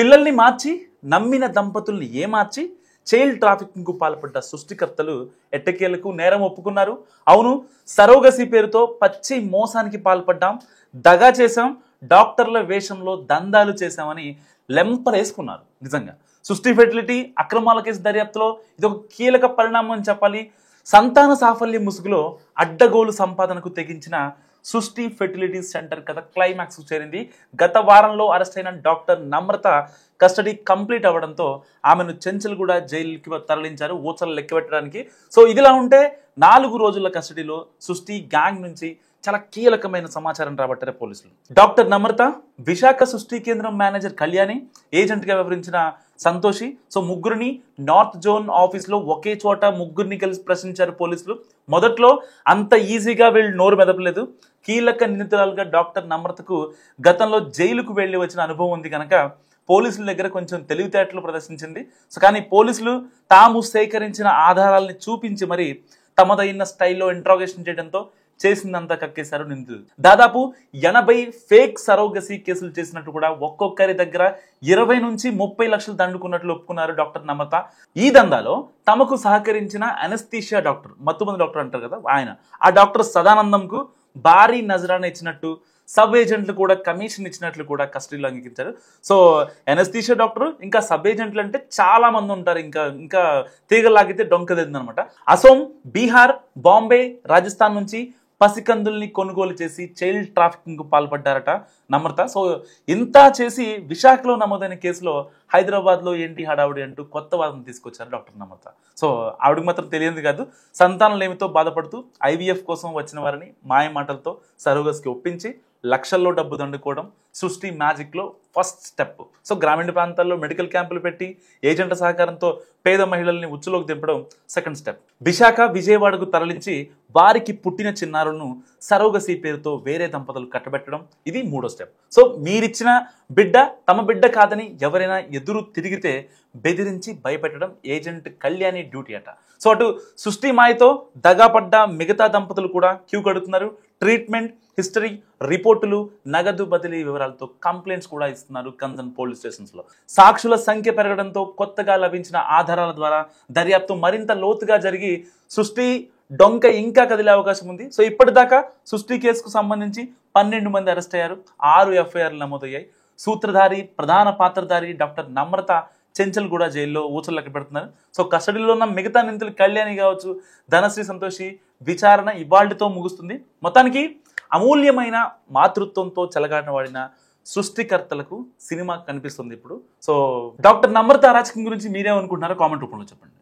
పిల్లల్ని మార్చి నమ్మిన దంపతుల్ని ఏమార్చి చైల్డ్ ట్రాఫికింగ్కు పాల్పడ్డ సృష్టికర్తలు ఎట్టకేలకు నేరం ఒప్పుకున్నారు. అవును, సరోగసి పేరుతో పచ్చి మోసానికి పాల్పడ్డాం, దగా చేశాం, డాక్టర్ల వేషంలో దందాలు చేశామని లెంపలేసుకున్నారు. నిజంగా సృష్టి ఫెర్టిలిటీ అక్రమాల కేసు దర్యాప్తులో ఇది ఒక కీలక పరిణామం అని చెప్పాలి. సంతాన సాఫల్యం ముసుగులో అడ్డగోలు సంపాదనకు తెగించిన సృష్టి ఫెర్టిలిటీ సెంటర్ కథ క్లైమాక్స్కు చేరింది. గత వారంలో అరెస్ట్ అయిన డాక్టర్ నమ్రత కస్టడీ కంప్లీట్ అవ్వడంతో ఆమెను చెంచల్గూడ జైలుకి తరలించారు ఊచలు లెక్కబెట్టడానికి. సో ఇదిలా ఉంటే 4 రోజుల కస్టడీలో సృష్టి గ్యాంగ్ నుంచి చాలా కీలకమైన సమాచారం రాబట్టారు పోలీసులు. డాక్టర్ నమ్రత, విశాఖ సృష్టి కేంద్రం మేనేజర్ కళ్యాణి, ఏజెంట్గా వ్యవహరించిన సంతోషి, సో ముగ్గురిని నార్త్ జోన్ ఆఫీస్లో ఒకే చోట ముగ్గురిని కలిసి ప్రశ్నించారు పోలీసులు. మొదట్లో అంత ఈజీగా వీళ్ళు నోరు మెదపలేదు. కీలక నిందితురాలుగా డాక్టర్ నమ్రతకు గతంలో జైలుకు వెళ్ళి వచ్చిన అనుభవం ఉంది కనుక పోలీసుల దగ్గర కొంచెం తెలివితేటలు ప్రదర్శించింది. సో కానీ పోలీసులు తాము సేకరించిన ఆధారాలని చూపించి మరి తమదైన స్టైల్లో ఇంట్రాగేషన్ చేయడంతో చేసిందంతా కక్కేశారు నిందితులు. దాదాపు 80 ఫేక్ సరోగసీ కేసులు చేసినట్టు కూడా ఒక్కొక్కరి దగ్గర 20 నుంచి 30 లక్షలు దండుకున్నట్లు ఒప్పుకున్నారు డాక్టర్ నమ్రత. ఈ దందాలో తమకు సహకరించిన అనస్థీషియా డాక్టర్, మత్తుమంది డాక్టర్ అంటారు కదా ఆయన, ఆ డాక్టర్ సదానందంకు భారీ నజరాన ఇచ్చినట్టు, సబ్ ఏజెంట్లు కూడా కమిషన్ ఇచ్చినట్లు కూడా కస్టడీలో అంగీకరించారు. సో ఎనస్థీషియా డాక్టర్ ఇంకా సబ్ ఏజెంట్లు అంటే చాలా మంది ఉంటారు, ఇంకా తీగలాగితే డొంకదేంది అనమాట. అసోం, బీహార్, బాంబే, రాజస్థాన్ నుంచి పసికందుల్ని కొనుగోలు చేసి చైల్డ్ ట్రాఫికింగ్కు పాల్పడ్డారట నమ్రత. సో ఇంత చేసి విశాఖలో నమోదైన కేసులో హైదరాబాద్లో ఏంటి హడావుడి అంటూ కొత్త వాదన తీసుకొచ్చారు డాక్టర్ నమ్రత. సో ఆవిడకి మాత్రం తెలియదు కాదు, సంతానం లేమితో బాధపడుతూ ఐవీఎఫ్ కోసం వచ్చిన వారిని మాయ మాటలతో సరోగస్కి ఒప్పించి లక్షల్లో డబ్బు దండుకోవడం సృష్టి మ్యాజిక్లో ఫస్ట్ స్టెప్. సో గ్రామీణ ప్రాంతాల్లో మెడికల్ క్యాంపులు పెట్టి ఏజెంట్ల సహకారంతో పేద మహిళల్ని ఉచ్చులోకి దింపడం సెకండ్ స్టెప్. విశాఖ, విజయవాడకు తరలించి వారికి పుట్టిన చిన్నారులను సరోగసీ పేరుతో వేరే దంపతులు కట్టబెట్టడం, ఇది 3వ స్టెప్. సో మీరిచ్చిన బిడ్డ తమ బిడ్డ కాదని ఎవరైనా ఎదురు తిరిగితే బెదిరించి భయపెట్టడం ఏజెంట్ కళ్యాణి డ్యూటీ అట. సో అటు సృష్టి మాయతో దగాపడ్డ మిగతా దంపతులు కూడా క్యూ కడుతున్నారు. ట్రీట్మెంట్ హిస్టరీ, రిపోర్టులు, నగదు బదిలీ వివరాలతో కంప్లైంట్స్ కూడా ఇస్తున్నారు కన్సర్న్ పోలీస్ స్టేషన్స్లో. సాక్షుల సంఖ్య పెరగడంతో కొత్తగా లభించిన ఆధారాల ద్వారా దర్యాప్తు మరింత లోతుగా జరిగి సృష్టి డొంక ఇంకా కదిలే అవకాశం ఉంది. సో ఇప్పటిదాకా సృష్టి కేసుకు సంబంధించి 12 మంది అరెస్ట్ అయ్యారు, 6 ఎఫ్ఐఆర్లు నమోదయ్యాయి. సూత్రధారి, ప్రధాన పాత్రధారి డాక్టర్ నమ్రత చెంచల్గూడ జైల్లో ఊచలు లెక్క పెడుతున్నారు. సో కస్టడీలో ఉన్న మిగతా నిందితులు కళ్యాణి కావచ్చు, ధనశ్రీ, సంతోషి విచారణ ఇవాళ్టితో ముగుస్తుంది. మొత్తానికి అమూల్యమైన మాతృత్వంతో చెలగాట వాడిన సృష్టికర్తలకు సినిమా కనిపిస్తుంది ఇప్పుడు. సో డాక్టర్ నమ్రత అరాచకం గురించి మీరేమనుకుంటున్నారో కామెంట్ రూపంలో చెప్పండి.